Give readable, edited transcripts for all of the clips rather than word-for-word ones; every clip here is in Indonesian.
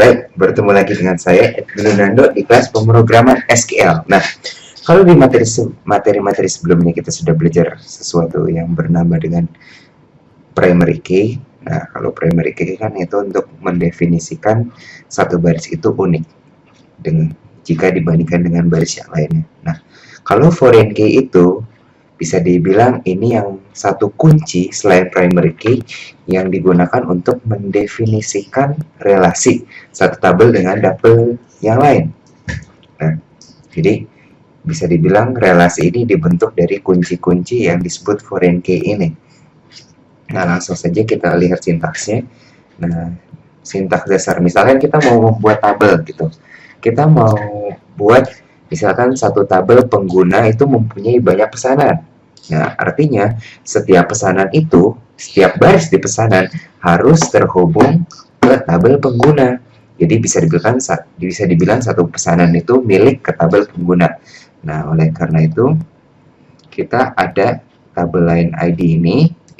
Baik, bertemu lagi dengan saya Edwin Nando di kelas pemrograman SQL. Nah, kalau di materi-materi sebelumnya kita sudah belajar sesuatu yang bernama dengan primary key. Nah, kalau primary key kan itu untuk mendefinisikan satu baris itu unik dengan jika dibandingkan dengan baris yang lainnya. Nah, kalau foreign key itu bisa dibilang ini yang satu kunci selain primary key yang digunakan untuk mendefinisikan relasi satu tabel dengan tabel yang lain. Nah, jadi bisa dibilang relasi ini dibentuk dari kunci-kunci yang disebut foreign key ini. Nah, langsung saja kita lihat sintaksnya. Nah, sintaks dasar, misalkan kita mau membuat tabel gitu. Kita mau buat misalkan satu tabel pengguna itu mempunyai banyak pesanan. Nah, artinya setiap pesanan itu, setiap baris di pesanan harus terhubung ke tabel pengguna. Jadi bisa dibilang satu pesanan itu milik ke tabel pengguna. Nah, oleh karena itu kita ada tabel line ID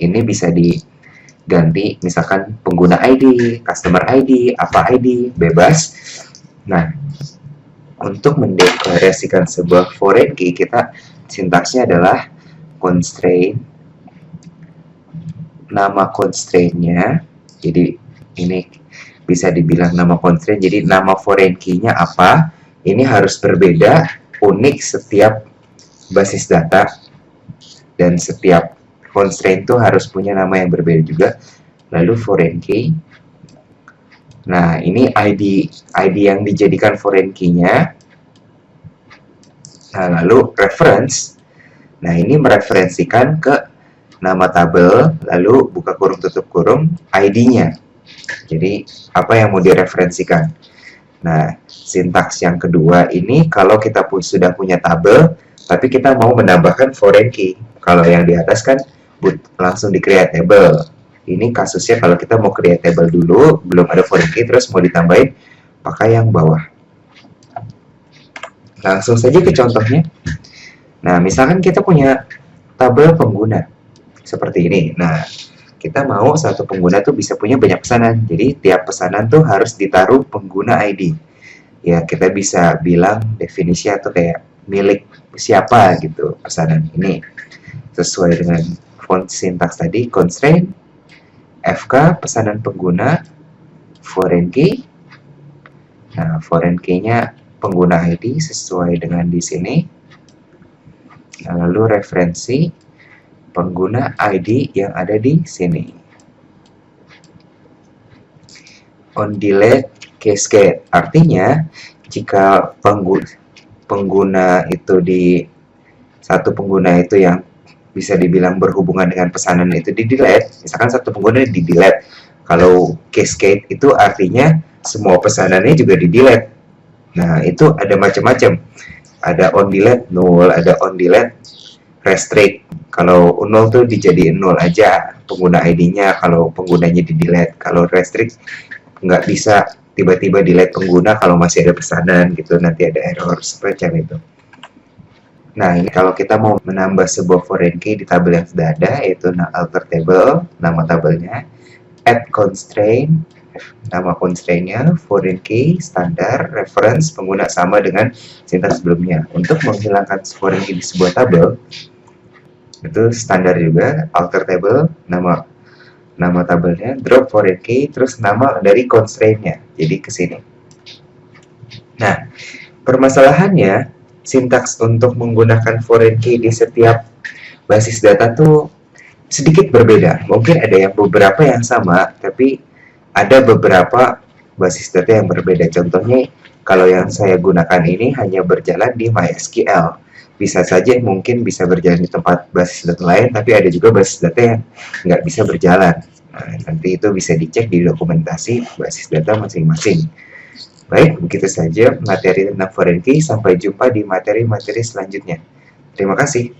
ini bisa diganti misalkan pengguna ID, customer ID, apa ID, bebas. Nah, untuk mendeklarasikan sebuah foreign key kita sintaksnya adalah constraint, nama constraint-nya, jadi ini bisa dibilang nama constraint, jadi nama foreign key-nya apa, ini harus berbeda, unik setiap basis data, dan setiap constraint itu harus punya nama yang berbeda juga, lalu foreign key. Nah, ini ID yang dijadikan foreign key-nya, nah lalu reference. Nah, ini mereferensikan ke nama tabel, lalu buka kurung tutup kurung, ID-nya. Jadi, apa yang mau direferensikan? Nah, sintaks yang kedua ini, kalau kita sudah punya tabel, tapi kita mau menambahkan foreign key. Kalau yang di atas kan langsung di-create table. Ini kasusnya kalau kita mau create table dulu, belum ada foreign key, terus mau ditambahin, pakai yang bawah. Langsung saja ke contohnya. Nah, misalkan kita punya tabel pengguna seperti ini. Nah, kita mau satu pengguna tuh bisa punya banyak pesanan. Jadi, tiap pesanan tuh harus ditaruh pengguna ID. Ya, kita bisa bilang definisi atau kayak milik siapa gitu pesanan ini. Sesuai dengan font sintaks tadi, constraint, FK, pesanan pengguna, foreign key. Nah, foreign key-nya pengguna ID sesuai dengan di sini. Lalu referensi pengguna ID yang ada di sini. On delete cascade, artinya jika pengguna itu di satu pengguna itu yang bisa dibilang berhubungan dengan pesanan itu di delete, misalkan satu pengguna di delete. Kalau cascade itu artinya semua pesanannya juga di delete. Nah, itu ada macam-macam. Ada on delete null, ada on delete restrict. Kalau null tuh dijadiin null aja pengguna ID-nya, kalau penggunanya di delete. Kalau restrict nggak bisa tiba-tiba delete pengguna kalau masih ada pesanan gitu, nanti ada error semacam itu. Nah, ini kalau kita mau menambah sebuah foreign key di tabel yang sudah ada, yaitu alter table, nama tabelnya, add constraint, nama constraint-nya, foreign key, standar, reference, pengguna sama dengan sintaks sebelumnya. Untuk menghilangkan foreign key di sebuah tabel, itu standar juga, alter table, nama tabelnya, drop foreign key, terus nama dari constraint-nya, jadi ke sini. Nah, permasalahannya, sintaks untuk menggunakan foreign key di setiap basis data tuh sedikit berbeda. Mungkin ada yang beberapa yang sama, tapi ada beberapa basis data yang berbeda. Contohnya, kalau yang saya gunakan ini hanya berjalan di MySQL. Bisa saja mungkin bisa berjalan di tempat basis data lain, tapi ada juga basis data yang nggak bisa berjalan. Nah, nanti itu bisa dicek di dokumentasi basis data masing-masing. Baik, begitu saja materi tentang foreign key. Sampai jumpa di materi-materi selanjutnya. Terima kasih.